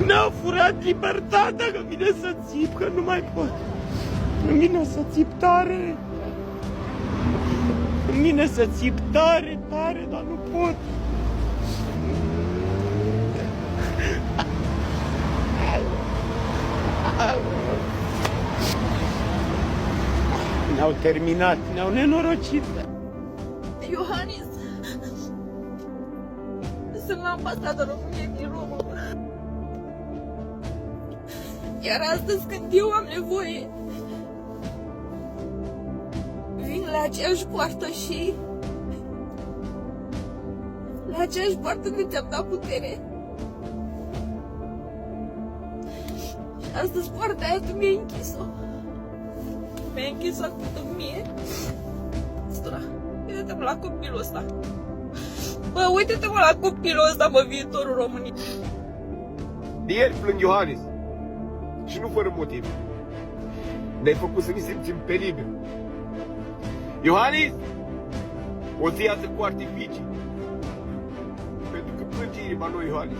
Ne-au furat libertatea, că vine să țip, că nu mai pot. Îmi vine să țip tare. Îmi vine să țip tare, tare, dar nu pot. Ne-au terminat, ne-au nenorocit. Iohannis, sunt la ambasada României din Roma. Iar astăzi, când eu am nevoie, vin la aceeași poartă și la aceeași poartă când ți-am dat putere. Și astăzi poarta aia tu mi-ai închis-o. Mi-ai închis-o acum mie. Stura, uite-te-mă la copilul ăsta. Bă, uite-te-mă la copilul ăsta, mă, viitorul României. De ieri plâng, Iohannis. Și nu fără motiv. Ne-ai făcut să ne simțim penibil. Iohannis, o să iasă cu artificii. Pentru că plânge inima noi, Iohannis.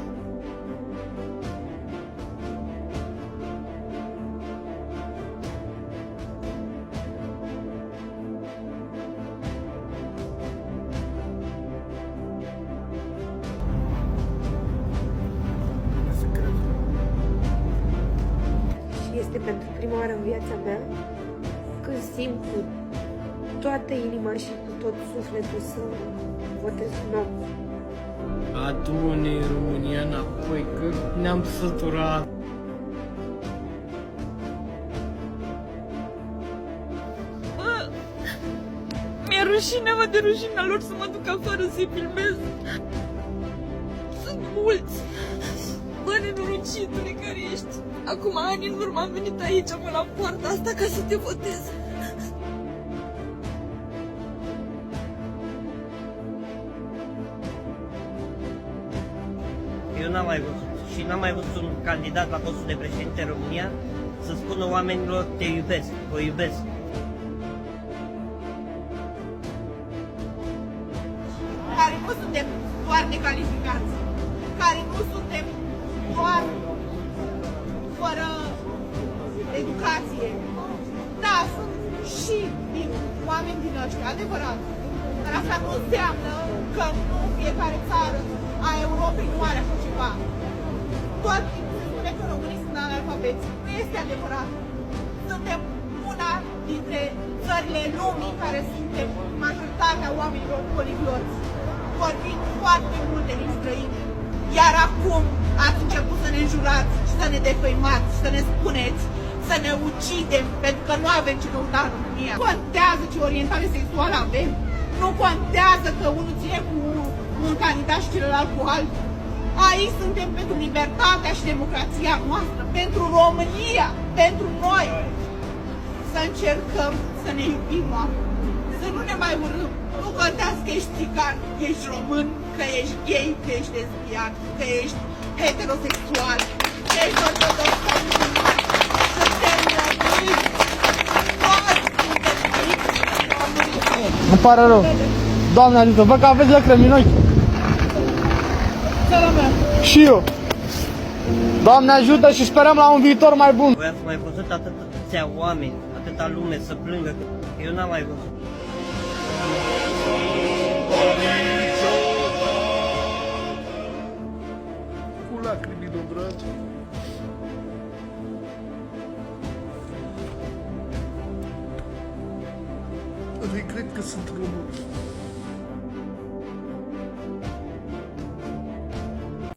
Este pentru prima oară în viața mea când simt cu toată inima și cu tot sufletul să votez un om. Adu-ne România înapoi, că ne-am săturat. Bă, mi-e rușine, mă, de rușinea lor să mă duc afară să-i filmez. Sunt mulți. Bă, nenorocitule care ești. Acum ani în urmă am venit aici, mă, la poarta asta ca să te votez. Eu n-am mai văzut și n-am mai văzut un candidat la postul de președinte în România să spună oamenilor te iubesc, vă iubesc. Care nu suntem doar necalificați, care nu suntem doar fără educație. Da, sunt și oameni din ăștia, adevărat. Dar asta nu înseamnă că nu fiecare țară a Europei nu are așa ceva. Doar se spune că românii sunt analfabeți. Nu este adevărat. Suntem una dintre țările lumii care suntem majoritatea oamenilor poligloți. Vorbim foarte multe limbi străine. Iar acum ați început să ne înjurați și să ne defăimați, să ne spuneți, să ne ucidem, pentru că nu avem ce căuta în România. Nu contează ce orientare sexuală avem. Nu contează că unul ține cu un candidat și celălalt cu altul. Aici suntem pentru libertatea și democrația noastră, pentru România, pentru noi. Să încercăm să ne iubim oameni, să nu ne mai urâm. Nu contează că ești țigan, că ești român, că ești gay, că ești lesbian, că ești heterosexual, că ești ortodox sau musulman. Suntem români. Toți suntem aici români. Îmi pare rău. Doamne ajută, văd că aveți lacrimi în ochi. Țara mea. Și eu. Doamne ajută și sperăm la un viitor mai bun. Voi ați mai văzut atâția oameni, atâta lume să plângă, eu n-am mai văzut. Cu lacrimi în brațe. Regret că sunt român.